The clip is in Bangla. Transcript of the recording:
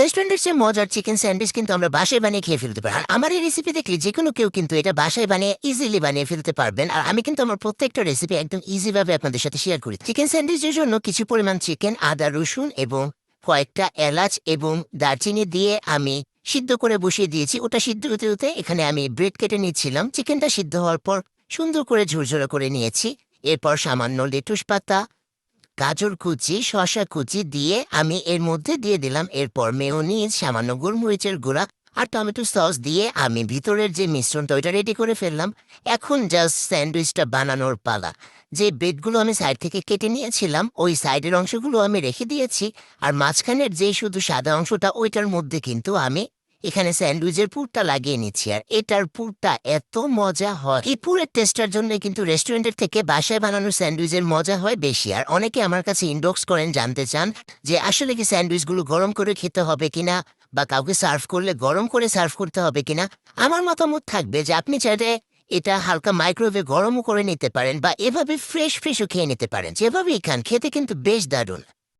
রেস্টুরেন্টের চেয়ে মজার চিকেন স্যান্ডউইচ কিন্তু আমরা বাসায় বানিয়ে খেয়ে ফেলতে পারি। আর আমার এই রেসিপি দেখলে যেকোনো কেউ কিন্তু এটা বাসায় বানিয়ে ইজিলি বানিয়ে ফেলতে পারবেন। আর আমি কিন্তু আমার প্রত্যেকটা রেসিপি একদম ইজি ভাবে আপনাদের সাথে শেয়ার করি। চিকেন স্যান্ডউইচের জন্য কিছু পরিমাণ চিকেন, আদা, রসুন এবং কয়েকটা এলাচ এবং দারচিনি দিয়ে আমি সিদ্ধ করে বসিয়ে দিয়েছি। ওটা সিদ্ধ হতে হতে এখানে আমি ব্রেড কেটে নিচ্ছিলাম। চিকেনটা সিদ্ধ হওয়ার পর সুন্দর করে ঝুরঝুরে করে নিয়েছি। এরপর সামান্য লেটুস পাতা, গাজর কুচি, শসা কুচি দিয়ে আমি এর মধ্যে দিয়ে দিলাম। এরপর মেয়োনিজ, সামান্য গোলমরিচের গুঁড়া আর টমেটো সস দিয়ে আমি ভিতরের যে মিশ্রণটা ওইটা রেডি করে ফেললাম। এখন জাস্ট স্যান্ডউইচটা বানানোর পালা। যে ব্রেডগুলো আমি সাইড থেকে কেটে নিয়েছিলাম ওই সাইডের অংশগুলো আমি রেখে দিয়েছি। আর মাঝখানের যে শুধু সাদা অংশটা ওইটার মধ্যে কিন্তু আমি এখানে স্যান্ডউইচের পুরটা লাগিয়ে নিচ্ছি। আর এটার পুরটা এত মজা হয়, এই পুরের টেস্টার জন্য কিন্তু রেস্টুরেন্টের থেকে বাসায় বানানো স্যান্ডউইচের মজা হয় বেশি। আর অনেকে আমার কাছে ইনবক্স করেন, জানতে চান যে আসলে কি স্যান্ডউইচগুলো গরম করে খেতে হবে কিনা বা কাউকে সার্ভ করলে গরম করে সার্ভ করতে হবে কিনা। আমার মতামত থাকবে যে আপনি চাইলে এটা হালকা মাইক্রোওয়েভে গরমও করে নিতে পারেন বা এভাবে ফ্রেশও খেয়ে নিতে পারেন। যেভাবেই খান খেতে কিন্তু বেশ দারুণ।